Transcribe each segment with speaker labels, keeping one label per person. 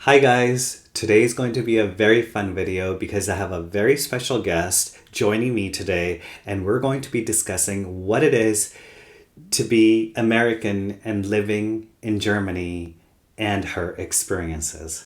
Speaker 1: Hi guys, today is going to be a very fun video because I have a very special guest joining me today, and we're going to be discussing what it is to be American and living in Germany and her experiences.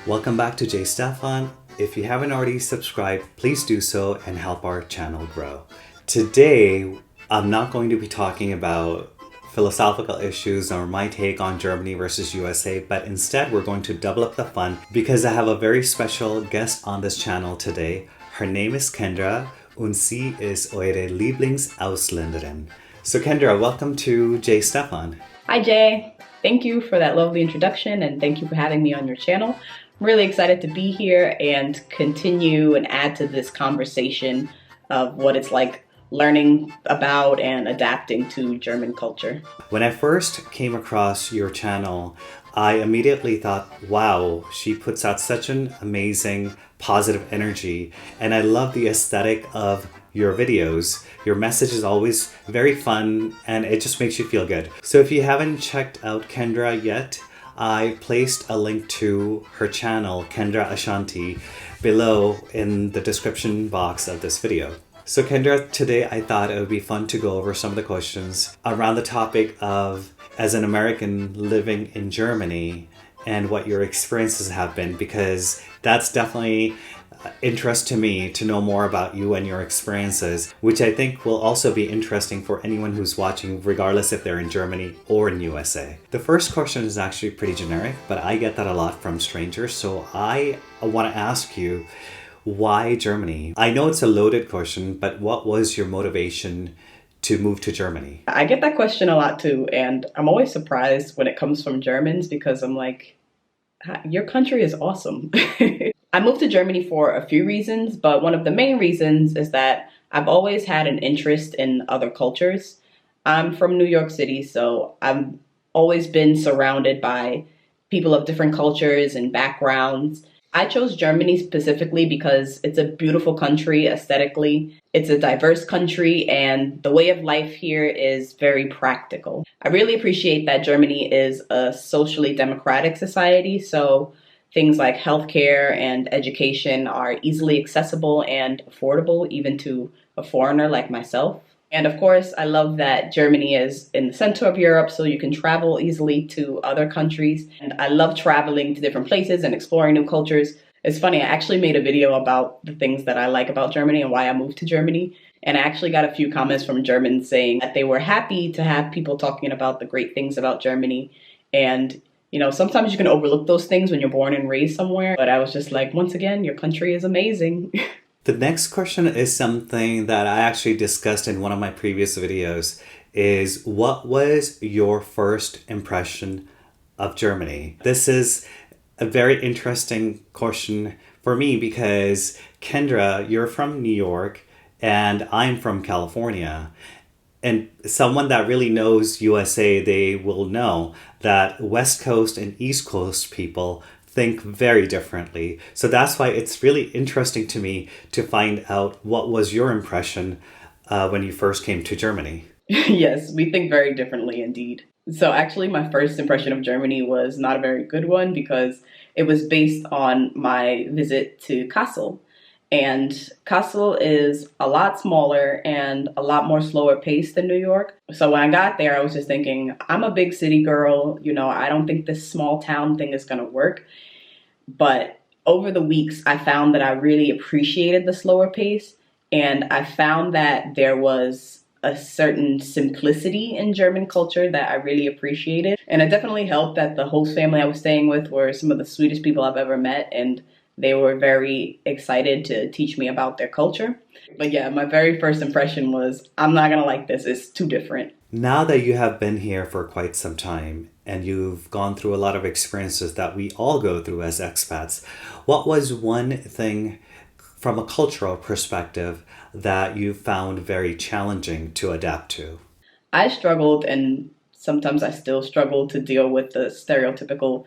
Speaker 1: Welcome back to STEPHAN. If you haven't already subscribed, please do so and help our channel grow. Today, I'm not going to be talking about philosophical issues or my take on Germany versus USA, but instead we're going to double up the fun because I have a very special guest on this channel today. Her name is Kendra und sie ist eure Lieblingsausländerin. So Kendra, welcome to STEPHAN.
Speaker 2: Hi Jay, thank you for that lovely introduction and thank you for having me on your channel. I'm really excited to be here and continue and add to this conversation of what it's like learning about and adapting to German culture.
Speaker 1: When I first came across your channel, I immediately thought, wow, she puts out such an amazing positive energy, and I love the aesthetic of your videos. Your message is always very fun and it just makes you feel good. So if you haven't checked out Kendra yet, I placed a link to her channel, KENDRA ASHANTI, below in the description box of this video. So Kendra, today I thought it would be fun to go over some of the questions around the topic of as an American living in Germany and what your experiences have been, because that's definitely interest to me to know more about you and your experiences, which I think will also be interesting for anyone who's watching, regardless if they're in Germany or in USA. The first question is actually pretty generic, but I get that a lot from strangers, so I want to ask you, why Germany? I know it's a loaded question, but what was your motivation to move to Germany?
Speaker 2: I get that question a lot too, and I'm always surprised when it comes from Germans because I'm like, your country is awesome. I moved to Germany for a few reasons, but one of the main reasons is that I've always had an interest in other cultures. I'm from New York City, so I've always been surrounded by people of different cultures and backgrounds. I chose Germany specifically because it's a beautiful country aesthetically. It's a diverse country and the way of life here is very practical. I really appreciate that Germany is a socially democratic society, so things like healthcare and education are easily accessible and affordable even to a foreigner like myself. And of course, I love that Germany is in the center of Europe, so you can travel easily to other countries. And I love traveling to different places and exploring new cultures. It's funny, I actually made a video about the things that I like about Germany and why I moved to Germany. And I actually got a few comments from Germans saying that they were happy to have people talking about the great things about Germany. And you know, sometimes you can overlook those things when you're born and raised somewhere. But I was just like, once again, your country is amazing.
Speaker 1: The next question is something that I actually discussed in one of my previous videos, is what was your first impression of Germany? This is a very interesting question for me because Kendra, you're from New York and I'm from California. And someone that really knows USA, they will know that West Coast and East Coast people think very differently. So that's why it's really interesting to me to find out what was your impression when you first came to Germany.
Speaker 2: Yes, we think very differently indeed. So actually my first impression of Germany was not a very good one because it was based on my visit to Kassel. And Kassel is a lot smaller and a lot more slower paced than New York. So when I got there, I was just thinking, I'm a big city girl. You know, I don't think this small town thing is going to work. But over the weeks, I found that I really appreciated the slower pace. And I found that there was a certain simplicity in German culture that I really appreciated. And it definitely helped that the host family I was staying with were some of the sweetest people I've ever met. And they were very excited to teach me about their culture. But yeah, my very first impression was, I'm not gonna like this, it's too different.
Speaker 1: Now that you have been here for quite some time and you've gone through a lot of experiences that we all go through as expats, what was one thing from a cultural perspective that you found very challenging to adapt to?
Speaker 2: I struggled, and sometimes I still struggle to deal with the stereotypical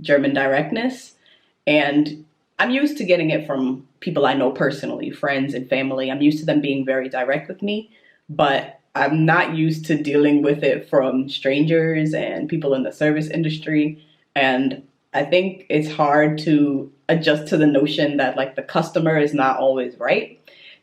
Speaker 2: German directness. And I'm used to getting it from people I know personally, friends and family. I'm used to them being very direct with me, but I'm not used to dealing with it from strangers and people in the service industry. And I think it's hard to adjust to the notion that like the customer is not always right,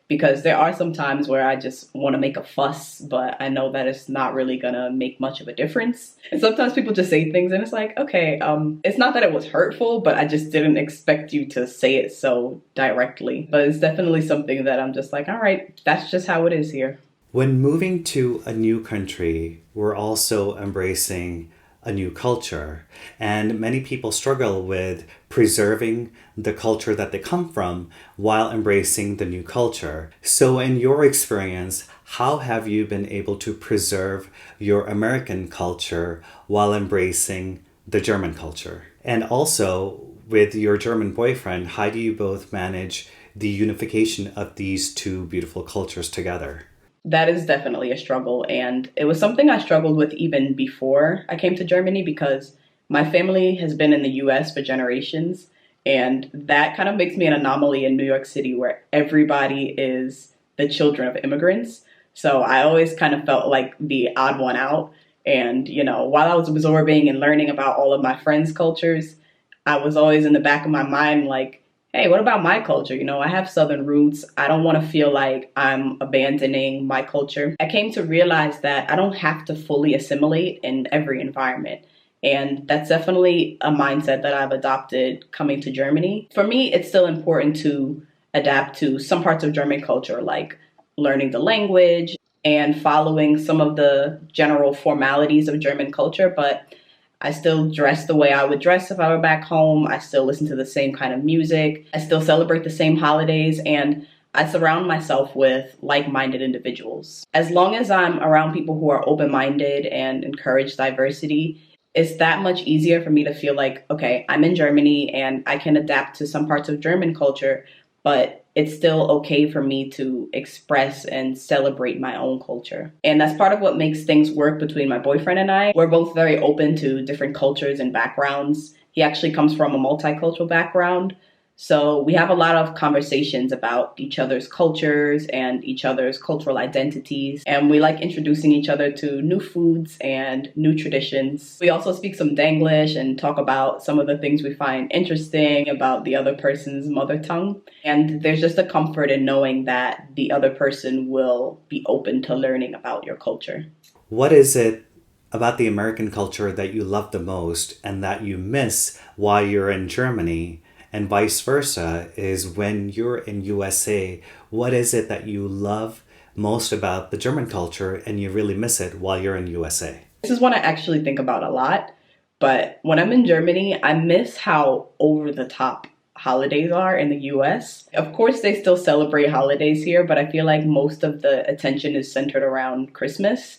Speaker 2: because there are some times where I just want to make a fuss, but I know that it's not really gonna make much of a difference. And sometimes people just say things and it's like, okay, it's not that it was hurtful, but I just didn't expect you to say it so directly. But it's definitely something that I'm just like, all right, that's just how it is here.
Speaker 1: When moving to a new country, we're also embracing a new culture. And many people struggle with preserving the culture that they come from while embracing the new culture. So, in your experience, how have you been able to preserve your American culture while embracing the German culture? And also, with your German boyfriend, how do you both manage the unification of these two beautiful cultures together?
Speaker 2: That is definitely a struggle. And it was something I struggled with even before I came to Germany, because my family has been in the US for generations. And that kind of makes me an anomaly in New York City, where everybody is the children of immigrants. So I always kind of felt like the odd one out. And, you know, while I was absorbing and learning about all of my friends' cultures, I was always in the back of my mind like, hey, what about my culture? You know, I have Southern roots. I don't want to feel like I'm abandoning my culture. I came to realize that I don't have to fully assimilate in every environment. And that's definitely a mindset that I've adopted coming to Germany. For me, it's still important to adapt to some parts of German culture, like learning the language and following some of the general formalities of German culture. But I still dress the way I would dress if I were back home. I still listen to the same kind of music. I still celebrate the same holidays, and I surround myself with like-minded individuals. As long as I'm around people who are open-minded and encourage diversity, it's that much easier for me to feel like, okay, I'm in Germany and I can adapt to some parts of German culture, but it's still okay for me to express and celebrate my own culture. And that's part of what makes things work between my boyfriend and I. We're both very open to different cultures and backgrounds. He actually comes from a multicultural background. So we have a lot of conversations about each other's cultures and each other's cultural identities. And we like introducing each other to new foods and new traditions. We also speak some Danglish and talk about some of the things we find interesting about the other person's mother tongue. And there's just a comfort in knowing that the other person will be open to learning about your culture.
Speaker 1: What is it about the American culture that you love the most and that you miss while you're in Germany? And vice versa, is when you're in USA, what is it that you love most about the German culture and you really miss it while you're in USA?
Speaker 2: This is one I actually think about a lot, but when I'm in Germany, I miss how over the top holidays are in the US. Of course, they still celebrate holidays here, but I feel like most of the attention is centered around Christmas.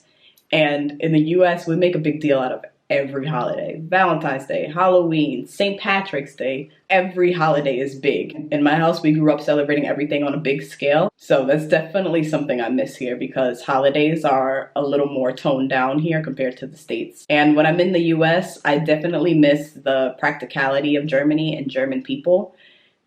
Speaker 2: And in the US, we make a big deal out of every holiday. Valentine's Day, Halloween, St. Patrick's Day. Every holiday is big. In my house, we grew up celebrating everything on a big scale. So that's definitely something I miss here, because holidays are a little more toned down here compared to the States. And when I'm in the US, I definitely miss the practicality of Germany and German people.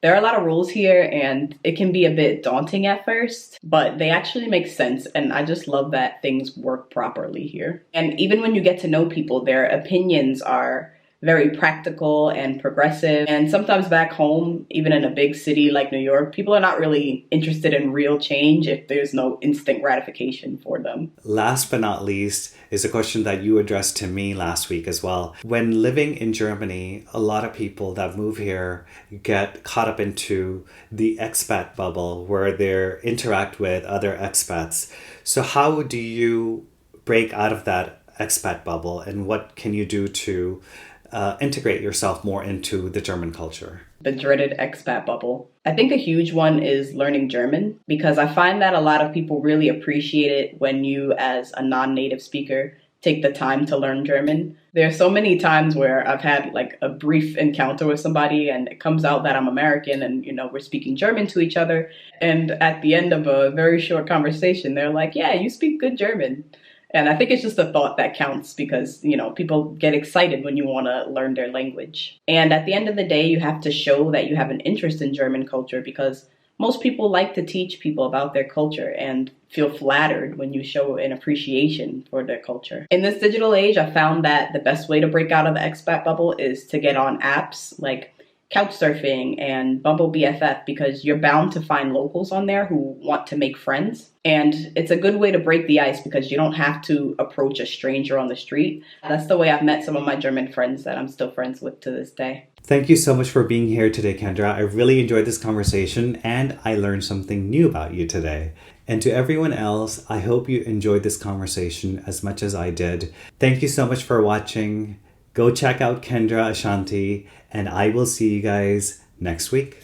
Speaker 2: There are a lot of rules here and it can be a bit daunting at first, but they actually make sense, and I just love that things work properly here. And even when you get to know people, their opinions are very practical and progressive. And sometimes back home, even in a big city like New York, people are not really interested in real change if there's no instant gratification for them.
Speaker 1: Last but not least is a question that you addressed to me last week as well. When living in Germany, a lot of people that move here get caught up into the expat bubble where they interact with other expats. So how do you break out of that expat bubble, and what can you do to integrate yourself more into the German culture?
Speaker 2: The dreaded expat bubble. I think a huge one is learning German, because I find that a lot of people really appreciate it when you, as a non-native speaker, take the time to learn German. There are so many times where I've had like a brief encounter with somebody and it comes out that I'm American and, you know, we're speaking German to each other. And at the end of a very short conversation, they're like, yeah, you speak good German. And I think it's just a thought that counts because, people get excited when you want to learn their language. And at the end of the day, you have to show that you have an interest in German culture because most people like to teach people about their culture and feel flattered when you show an appreciation for their culture. In this digital age, I found that the best way to break out of the expat bubble is to get on apps like Couchsurfing and Bumble BFF because you're bound to find locals on there who want to make friends. And it's a good way to break the ice because you don't have to approach a stranger on the street. That's the way I've met some of my German friends that I'm still friends with to this day.
Speaker 1: Thank you so much for being here today, Kendra. I really enjoyed this conversation and I learned something new about you today. And to everyone else, I hope you enjoyed this conversation as much as I did. Thank you so much for watching. Go check out Kendra Ashanti, and I will see you guys next week.